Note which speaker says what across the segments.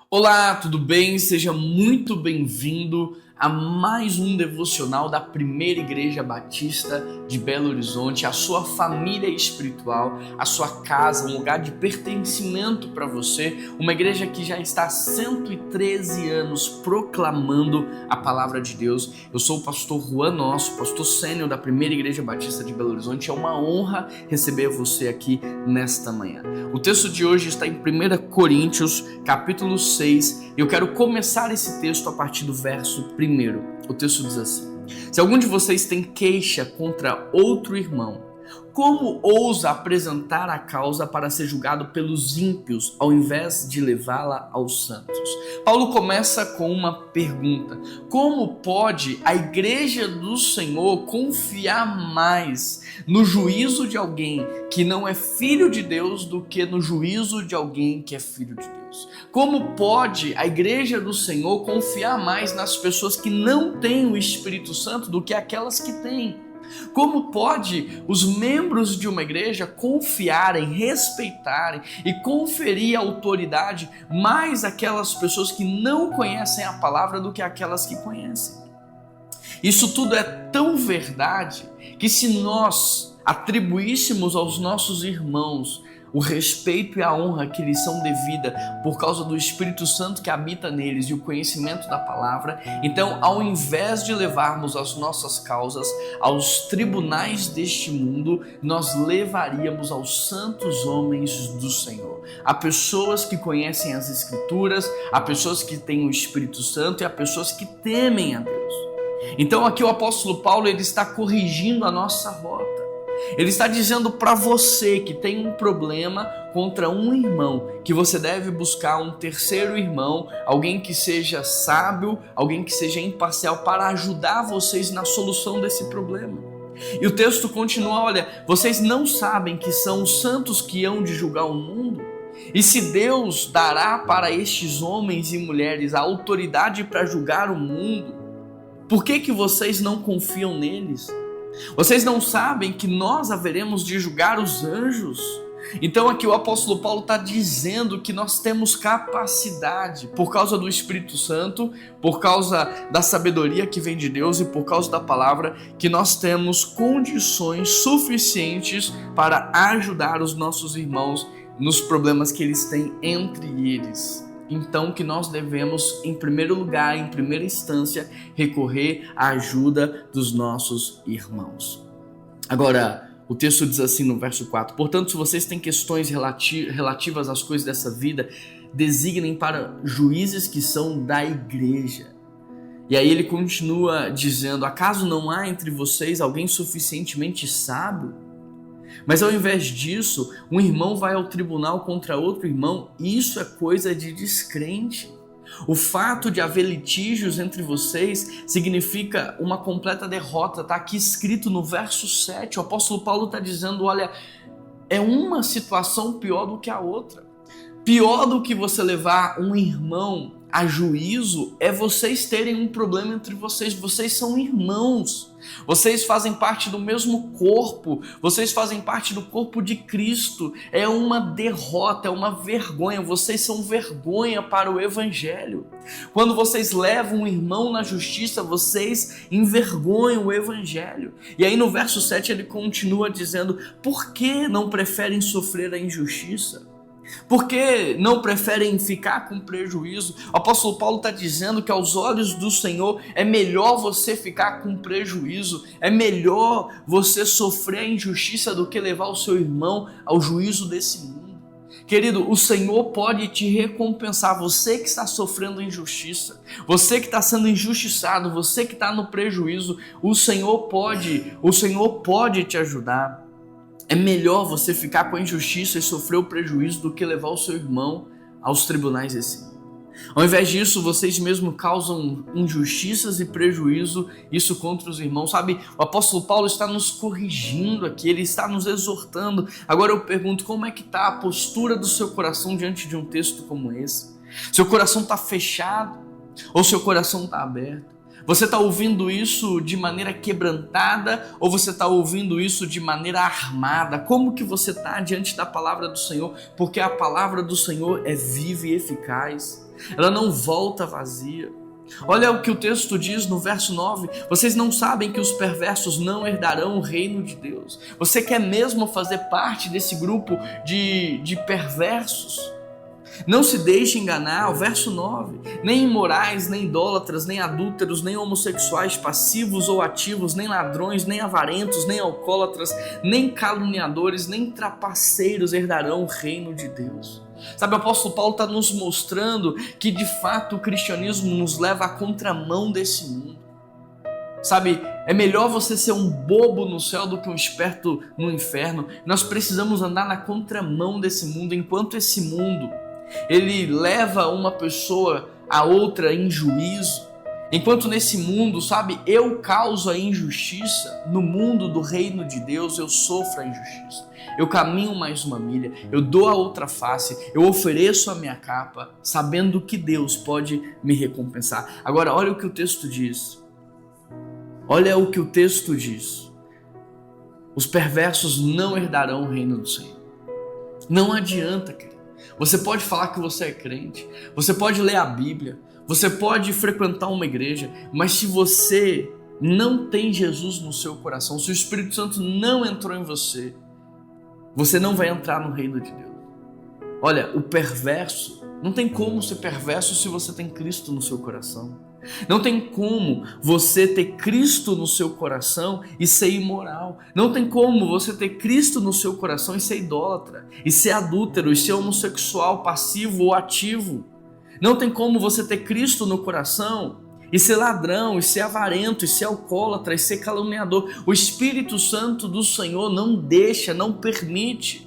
Speaker 1: Olá, tudo bem? Seja muito bem-vindo a mais um devocional da Primeira Igreja Batista de Belo Horizonte, a sua família espiritual, a sua casa, um lugar de pertencimento para você, uma igreja que já está há 113 anos proclamando a palavra de Deus. Eu sou o pastor Juan Nosso, pastor sênior da Primeira Igreja Batista de Belo Horizonte. É uma honra receber você aqui nesta manhã. O texto de hoje está em 1 Coríntios, capítulo 6, e eu quero começar esse texto a partir do verso 1. O texto diz assim: se algum de vocês tem queixa contra outro irmão, como ousa apresentar a causa para ser julgado pelos ímpios, ao invés de levá-la aos santos? Paulo começa com uma pergunta: como pode a igreja do Senhor confiar mais no juízo de alguém que não é filho de Deus do que no juízo de alguém que é filho de Deus? Como pode a igreja do Senhor confiar mais nas pessoas que não têm o Espírito Santo do que aquelas que têm? Como pode os membros de uma igreja confiarem, respeitarem e conferir autoridade mais àquelas pessoas que não conhecem a palavra do que aquelas que conhecem? Isso tudo é tão verdade que se nós atribuíssemos aos nossos irmãos o respeito e a honra que lhes são devida por causa do Espírito Santo que habita neles e o conhecimento da palavra, então, ao invés de levarmos as nossas causas aos tribunais deste mundo, nós levaríamos aos santos homens do Senhor, a pessoas que conhecem as Escrituras, a pessoas que têm o Espírito Santo e a pessoas que temem a Deus. Então aqui o apóstolo Paulo ele está corrigindo a nossa rota. Ele está dizendo para você que tem um problema contra um irmão, que você deve buscar um terceiro irmão, alguém que seja sábio, alguém que seja imparcial para ajudar vocês na solução desse problema. E o texto continua: olha, vocês não sabem que são os santos que hão de julgar o mundo? E se Deus dará para estes homens e mulheres a autoridade para julgar o mundo, por que vocês não confiam neles? Vocês não sabem que nós haveremos de julgar os anjos? Então aqui o apóstolo Paulo está dizendo que nós temos capacidade, por causa do Espírito Santo, por causa da sabedoria que vem de Deus e por causa da palavra, que nós temos condições suficientes para ajudar os nossos irmãos nos problemas que eles têm entre eles. Então que nós devemos, em primeiro lugar, em primeira instância, recorrer à ajuda dos nossos irmãos. Agora, o texto diz assim no verso 4: portanto, se vocês têm questões relativas às coisas dessa vida, designem para juízes que são da igreja. E aí ele continua dizendo: acaso não há entre vocês alguém suficientemente sábio? Mas ao invés disso, um irmão vai ao tribunal contra outro irmão. Isso é coisa de descrente. O fato de haver litígios entre vocês significa uma completa derrota. Está aqui escrito no verso 7. O apóstolo Paulo está dizendo: olha, é uma situação pior do que a outra. Pior do que você levar um irmão a juízo é vocês terem um problema entre vocês. Vocês são irmãos, vocês fazem parte do mesmo corpo, vocês fazem parte do corpo de Cristo. É uma derrota, é uma vergonha, vocês são vergonha para o evangelho. Quando vocês levam um irmão na justiça, vocês envergonham o evangelho. E aí no verso 7 ele continua dizendo: por que não preferem sofrer a injustiça? Por que não preferem ficar com prejuízo? O apóstolo Paulo está dizendo que aos olhos do Senhor é melhor você ficar com prejuízo, é melhor você sofrer a injustiça do que levar o seu irmão ao juízo desse mundo. Querido, o Senhor pode te recompensar, você que está sofrendo injustiça, você que está sendo injustiçado, você que está no prejuízo, o Senhor pode te ajudar. É melhor você ficar com a injustiça e sofrer o prejuízo do que levar o seu irmão aos tribunais desse mundo. Ao invés disso, vocês mesmos causam injustiças e prejuízo, isso contra os irmãos. Sabe, o apóstolo Paulo está nos corrigindo aqui, ele está nos exortando. Agora eu pergunto, como é que está a postura do seu coração diante de um texto como esse? Seu coração está fechado ou seu coração está aberto? Você está ouvindo isso de maneira quebrantada ou você está ouvindo isso de maneira armada? Como que você está diante da palavra do Senhor? Porque a palavra do Senhor é viva e eficaz. Ela não volta vazia. Olha o que o texto diz no verso 9. Vocês não sabem que os perversos não herdarão o reino de Deus. Você quer mesmo fazer parte desse grupo de perversos? Não se deixe enganar, o verso 9, nem imorais, nem idólatras, nem adúlteros, nem homossexuais passivos ou ativos, nem ladrões, nem avarentos, nem alcoólatras, nem caluniadores, nem trapaceiros herdarão o reino de Deus. Sabe, o apóstolo Paulo está nos mostrando que de fato o cristianismo nos leva à contramão desse mundo. Sabe, é melhor você ser um bobo no céu do que um esperto no inferno. Nós precisamos andar na contramão desse mundo, enquanto esse mundo ele leva uma pessoa a outra em juízo. Enquanto nesse mundo, sabe, eu causo a injustiça, no mundo do reino de Deus eu sofro a injustiça. Eu caminho mais uma milha, eu dou a outra face, eu ofereço a minha capa, sabendo que Deus pode me recompensar. Agora, olha o que o texto diz. Olha o que o texto diz. Os perversos não herdarão o reino do Senhor. Não adianta, querido. Você pode falar que você é crente, você pode ler a Bíblia, você pode frequentar uma igreja, mas se você não tem Jesus no seu coração, se o Espírito Santo não entrou em você, você não vai entrar no reino de Deus. Olha, o perverso, não tem como ser perverso se você tem Cristo no seu coração. Não tem como você ter Cristo no seu coração e ser imoral. Não tem como você ter Cristo no seu coração e ser idólatra, e ser adúltero, e ser homossexual, passivo ou ativo. Não tem como você ter Cristo no coração e ser ladrão, e ser avarento, e ser alcoólatra, e ser caluniador. O Espírito Santo do Senhor não deixa, não permite.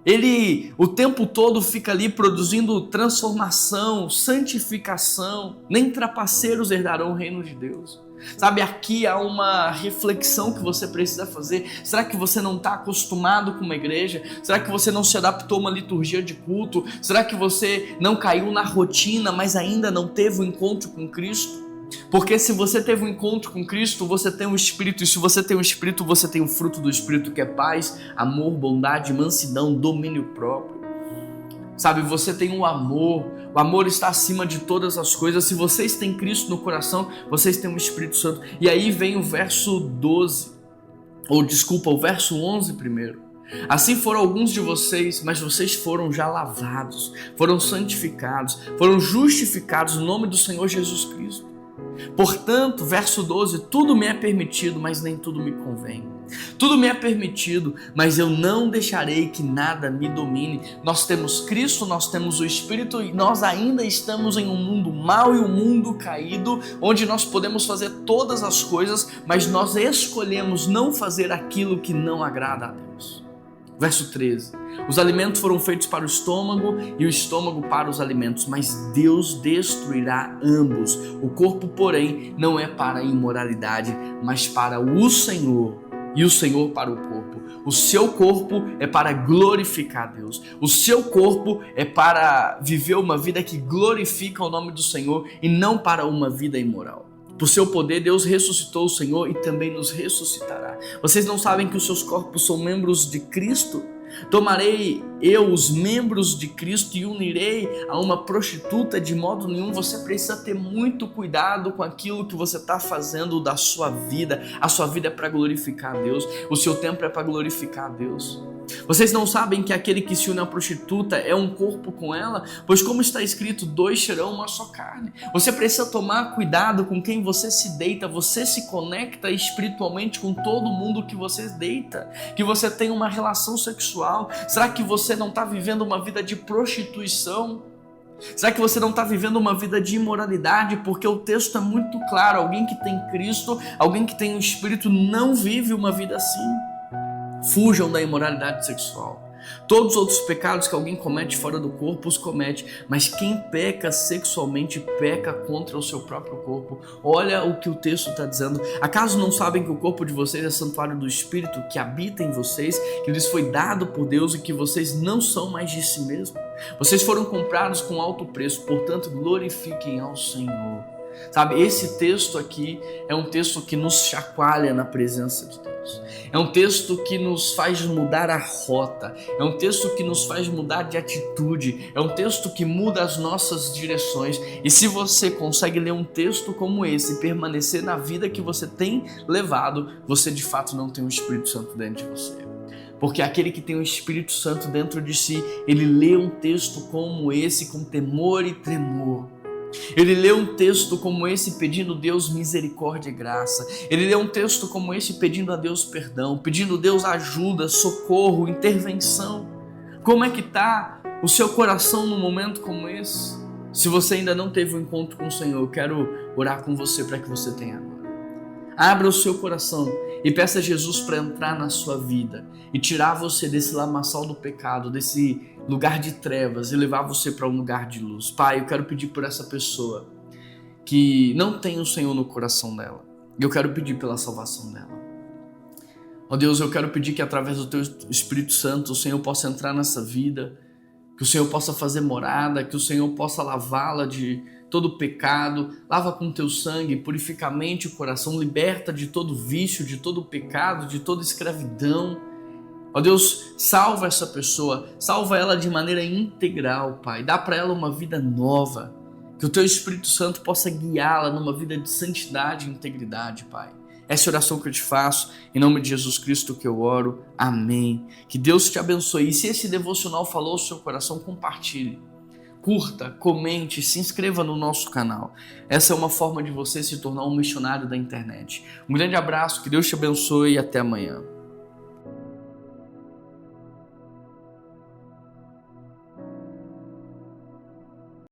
Speaker 1: Ele o tempo todo fica ali produzindo transformação, santificação. Nem trapaceiros herdarão o reino de Deus. Sabe, aqui há uma reflexão que você precisa fazer. Será que você não está acostumado com uma igreja? Será que você não se adaptou a uma liturgia de culto? Será que você não caiu na rotina, mas ainda não teve um encontro com Cristo? Porque se você teve um encontro com Cristo, você tem um Espírito, e se você tem um Espírito, você tem o fruto do Espírito, que é paz, amor, bondade, mansidão, domínio próprio. Sabe, você tem o amor está acima de todas as coisas. Se vocês têm Cristo no coração, vocês têm o Espírito Santo. E aí vem o verso 12, o verso 11 primeiro. Assim foram alguns de vocês, mas vocês foram já lavados, foram santificados, foram justificados no nome do Senhor Jesus Cristo. Portanto, verso 12, tudo me é permitido, mas nem tudo me convém. Tudo me é permitido, mas eu não deixarei que nada me domine. Nós temos Cristo, nós temos o Espírito, e nós ainda estamos em um mundo mau e um mundo caído, onde nós podemos fazer todas as coisas, mas nós escolhemos não fazer aquilo que não agrada a Deus. Verso 13, os alimentos foram feitos para o estômago e o estômago para os alimentos, mas Deus destruirá ambos. O corpo, porém, não é para a imoralidade, mas para o Senhor, e o Senhor para o corpo. O seu corpo é para glorificar a Deus. O seu corpo é para viver uma vida que glorifica o nome do Senhor e não para uma vida imoral. Por seu poder, Deus ressuscitou o Senhor e também nos ressuscitará. Vocês não sabem que os seus corpos são membros de Cristo? Tomarei eu os membros de Cristo e unirei a uma prostituta? De modo nenhum. Você precisa ter muito cuidado com aquilo que você está fazendo da sua vida. A sua vida é para glorificar a Deus. O seu tempo é para glorificar a Deus. Vocês não sabem que aquele que se une à prostituta é um corpo com ela? Pois como está escrito, dois serão uma só carne. Você precisa tomar cuidado com quem você se deita. Você se conecta espiritualmente com todo mundo que você deita, que você tem uma relação sexual. Será que você não está vivendo uma vida de prostituição? Será que você não está vivendo uma vida de imoralidade? Porque o texto é muito claro. Alguém que tem Cristo, alguém que tem o Espírito, não vive uma vida assim. Fujam da imoralidade sexual. Todos os outros pecados que alguém comete fora do corpo, os comete. Mas quem peca sexualmente, peca contra o seu próprio corpo. Olha o que o texto está dizendo. Acaso não sabem que o corpo de vocês é santuário do Espírito que habita em vocês, que lhes foi dado por Deus e que vocês não são mais de si mesmos? Vocês foram comprados com alto preço, portanto glorifiquem ao Senhor. Sabe, esse texto aqui é um texto que nos chacoalha na presença de Deus. É um texto que nos faz mudar a rota. É um texto que nos faz mudar de atitude. É um texto que muda as nossas direções. E se você consegue ler um texto como esse e permanecer na vida que você tem levado, você de fato não tem o Espírito Santo dentro de você. Porque aquele que tem o Espírito Santo dentro de si, ele lê um texto como esse com temor e tremor. Ele lê um texto como esse pedindo a Deus misericórdia e graça. Ele lê um texto como esse pedindo a Deus perdão, pedindo a Deus ajuda, socorro, intervenção. Como é que está o seu coração num momento como esse? Se você ainda não teve um encontro com o Senhor, eu quero orar com você para que você tenha agora. Abra o seu coração e peça a Jesus para entrar na sua vida e tirar você desse lamaçal do pecado, desse lugar de trevas e levar você para um lugar de luz. Pai, eu quero pedir por essa pessoa que não tem o Senhor no coração dela. Eu quero pedir pela salvação dela. Ó Deus, eu quero pedir que através do Teu Espírito Santo o Senhor possa entrar nessa vida, que o Senhor possa fazer morada, que o Senhor possa lavá-la de todo pecado, lava com Teu sangue, purifica a mente e o coração, liberta de todo vício, de todo pecado, de toda escravidão. Ó Deus, salva essa pessoa, salva ela de maneira integral, Pai. Dá para ela uma vida nova, que o Teu Espírito Santo possa guiá-la numa vida de santidade e integridade, Pai. Essa é a oração que eu te faço, em nome de Jesus Cristo que eu oro, amém. Que Deus te abençoe. E se esse devocional falou ao seu coração, compartilhe. Curta, comente, se inscreva no nosso canal. Essa é uma forma de você se tornar um missionário da internet. Um grande abraço, que Deus te abençoe e até amanhã.